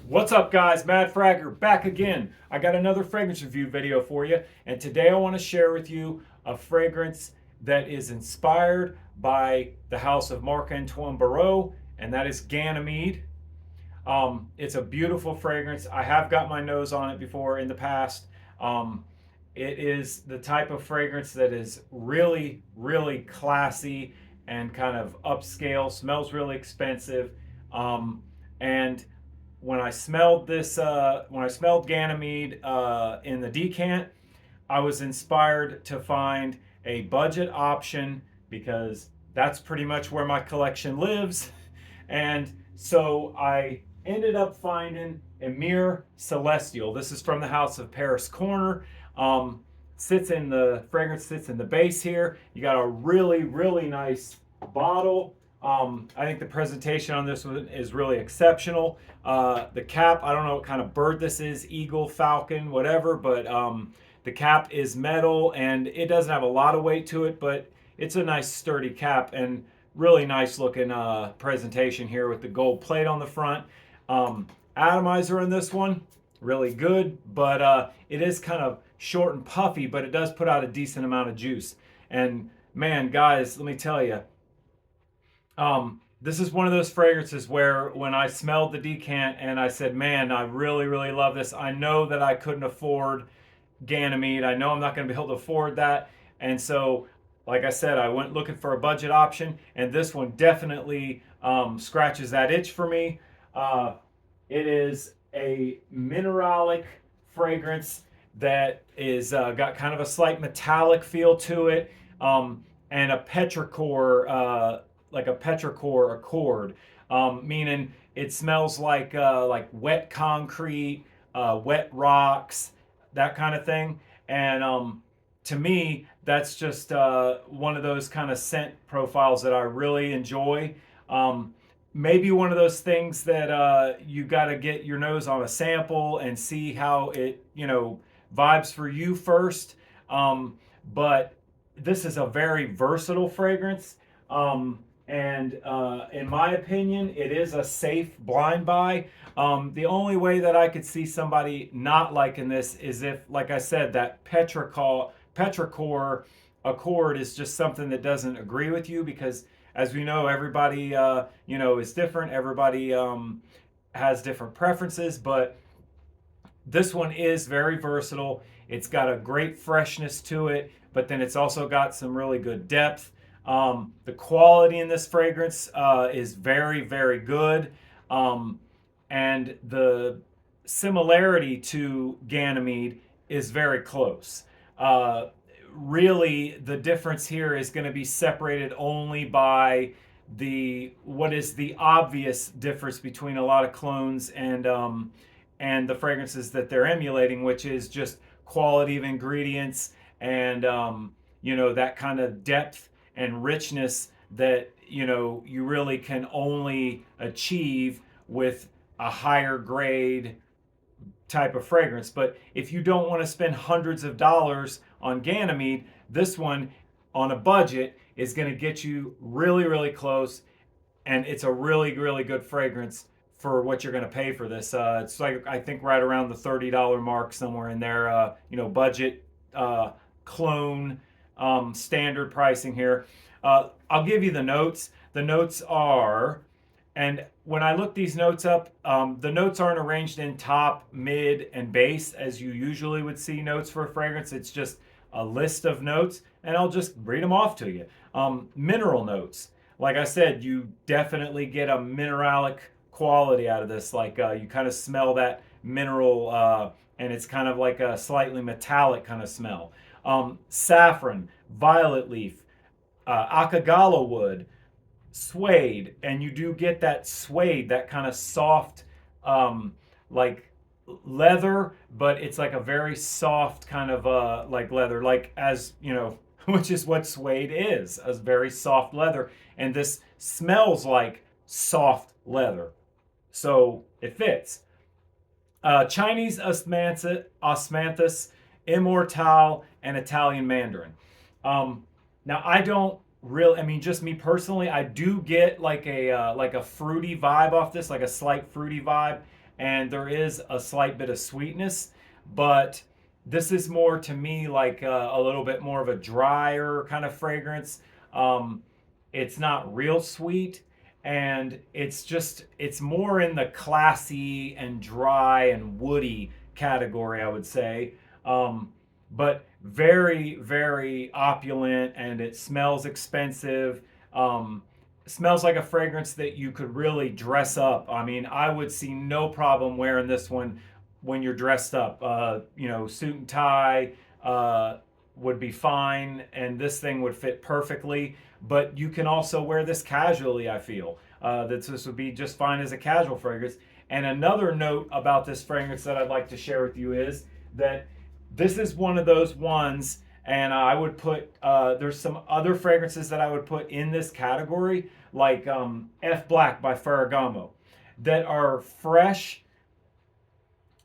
What's up, guys? Mad Fragger back again. I got another fragrance review video for you, and today I want to share with you a fragrance that is inspired by the house of Marc-Antoine Barrault, and that is Ganymede. It's a beautiful fragrance. I have got my nose on it before in the past. Um, it is the type of fragrance that is really, really classy and kind of upscale, smells really expensive. And when I smelled when I smelled Ganymede in the decant, I was inspired to find a budget option because that's pretty much where my collection lives. And so I ended up finding Emir Celestial. This is from the house of Paris Corner. Fragrance sits in the base here. You got a really, really nice bottle. I think the presentation on this one is really exceptional. The cap, I don't know what kind of bird this is, eagle, falcon, whatever, but the cap is metal and it doesn't have a lot of weight to it, but it's a nice sturdy cap and really nice looking presentation here with the gold plate on the front. Atomizer in this one, really good, but it is kind of short and puffy, but it does put out a decent amount of juice. And man, guys, let me tell you, this is one of those fragrances where when I smelled the decant and I said, man, I really, really love this. I know that I couldn't afford Ganymede. I know I'm not going to be able to afford that. And so, like I said, I went looking for a budget option, and this one definitely scratches that itch for me. It is a mineralic fragrance that is got kind of a slight metallic feel to it, and a petrichor, like a petrichor accord, meaning it smells like wet concrete, wet rocks, that kind of thing. And to me, that's just one of those kind of scent profiles that I really enjoy. Maybe one of those things that you got to get your nose on a sample and see how it, vibes for you first. But this is a very versatile fragrance. And in my opinion, it is a safe blind buy. The only way that I could see somebody not liking this is if, like I said, that petrichor accord is just something that doesn't agree with you, because as we know, everybody is different. Everybody has different preferences, but this one is very versatile. It's got a great freshness to it, but then it's also got some really good depth. The quality in this fragrance is very, very good. And the similarity to Ganymede is very close. Really, the difference here is going to be separated only by what is the obvious difference between a lot of clones and the fragrances that they're emulating, which is just quality of ingredients and that kind of depth and richness that you really can only achieve with a higher grade type of fragrance. But if you don't want to spend hundreds of dollars on Ganymede, this one on a budget is going to get you really, really close, and it's a really, really good fragrance for what you're going to pay for this. It's like, I think, right around the $30 mark, somewhere in there. Budget clone standard pricing here. I'll give you the notes. The notes are, and when I look these notes up, the notes aren't arranged in top, mid, and base as you usually would see notes for a fragrance. It's just a list of notes, and I'll just read them off to you. Mineral notes. Like I said, you definitely get a mineralic quality out of this. Like you kind of smell that mineral, and it's kind of like a slightly metallic kind of smell. Saffron, violet leaf, akagala wood, suede, and you do get that suede, that kind of soft, like leather, but it's like a very soft kind of like leather, like, as which is what suede is, a very soft leather, and this smells like soft leather, so it fits. Chinese osmanthus, immortale, and Italian mandarin. Now, I don't really, I mean, just me personally, I do get like a fruity vibe off this, like a slight fruity vibe. and there is a slight bit of sweetness, but this is more to me like a little bit more of a drier kind of fragrance. Um, it's not real sweet, and it's more in the classy and dry and woody category, I would say. Um, but very, very opulent, and it smells expensive. Um, smells like a fragrance that you could really dress up. I mean, I would see no problem wearing this one when you're dressed up. Suit and tie would be fine, and this thing would fit perfectly. But you can also wear this casually, I feel. That this would be just fine as a casual fragrance. And another note about this fragrance that I'd like to share with you is that this is one of those ones, and I would put, there's some other fragrances that I would put in this category, like F Black by Ferragamo, that are fresh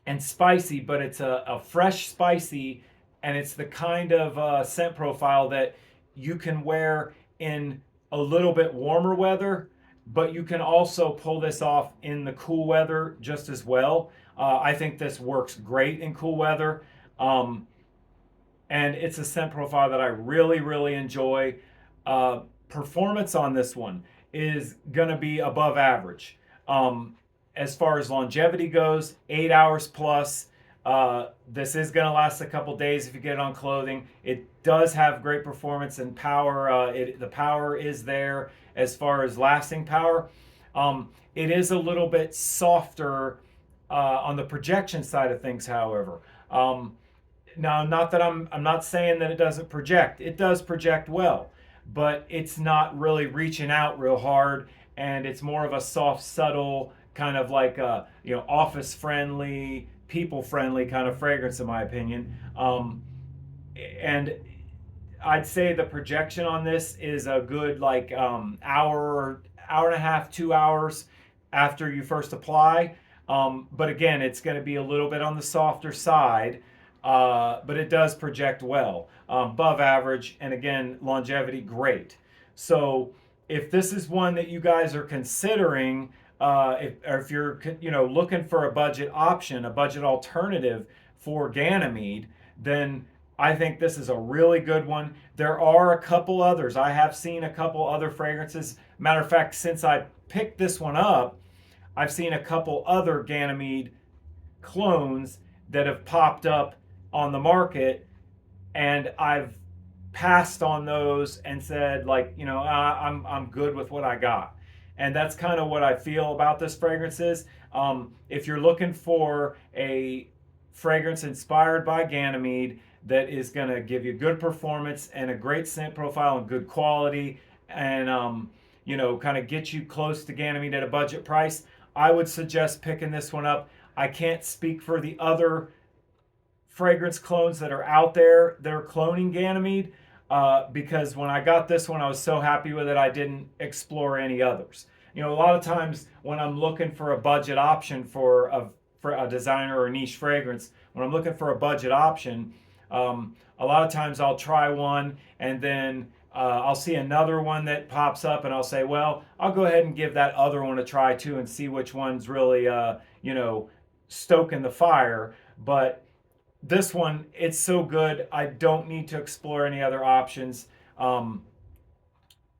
and spicy, but it's a fresh spicy, and it's the kind of scent profile that you can wear in a little bit warmer weather, but you can also pull this off in the cool weather just as well. I think this works great in cool weather. Um, and it's a scent profile that I really, really enjoy. Performance on this one is going to be above average. As far as longevity goes, 8 hours plus. This is going to last a couple days if you get it on clothing. It does have great performance and power. The power is there as far as lasting power. It is a little bit softer on the projection side of things, however. Now, not that I'm not saying that it doesn't project. It does project well, but it's not really reaching out real hard, and it's more of a soft, subtle kind of like a office friendly, people friendly kind of fragrance, in my opinion. And I'd say the projection on this is a good like hour, hour and a half, 2 hours after you first apply. But again, it's going to be a little bit on the softer side, but it does project well, above average, and again, longevity great. So if this is one that you guys are considering, if you're looking for a budget option, a budget alternative for Ganymede, then I think this is a really good one. There are a couple others. I have seen a couple other fragrances. Matter of fact, since I picked this one up, I've seen a couple other Ganymede clones that have popped up on the market, and I've passed on those and said, like, I'm good with what I got. And that's kind of what I feel about this fragrance is. If you're looking for a fragrance inspired by Ganymede that is going to give you good performance and a great scent profile and good quality, and kind of get you close to Ganymede at a budget price, I would suggest picking this one up. I can't speak for the other fragrance clones that are out there that are cloning Ganymede, because when I got this one, I was so happy with it, I didn't explore any others. A lot of times when I'm looking for a budget option for a designer or a niche fragrance, when I'm looking for a budget option, a lot of times I'll try one, and then I'll see another one that pops up, and I'll say, well, I'll go ahead and give that other one a try too and see which one's really, stoking the fire. But this one, it's so good, I don't need to explore any other options.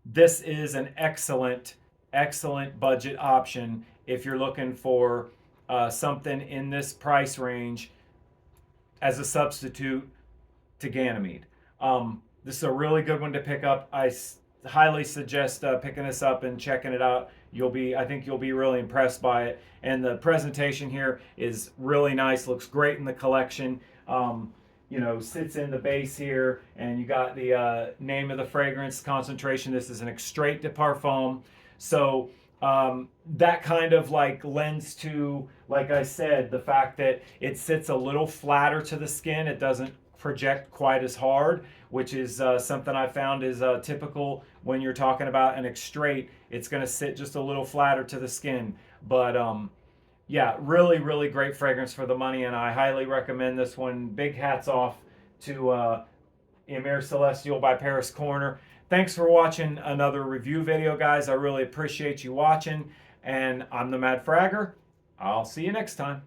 This is an excellent, excellent budget option if you're looking for something in this price range as a substitute to Ganymede. This is a really good one to pick up. I highly suggest picking this up and checking it out. I think you'll be really impressed by it. And the presentation here is really nice. Looks great in the collection. Sits in the base here, and you got the name of the fragrance, concentration. This is an extrait de parfum. So that kind of like lends to, like I said, the fact that it sits a little flatter to the skin. It doesn't project quite as hard, which is something I found is typical when you're talking about an extrait. It's going to sit just a little flatter to the skin. But yeah, really, really great fragrance for the money, and I highly recommend this one. Big hats off to Emir Celestial by Paris Corner. Thanks for watching another review video, guys. I really appreciate you watching, and I'm the Mad Fragger. I'll see you next time.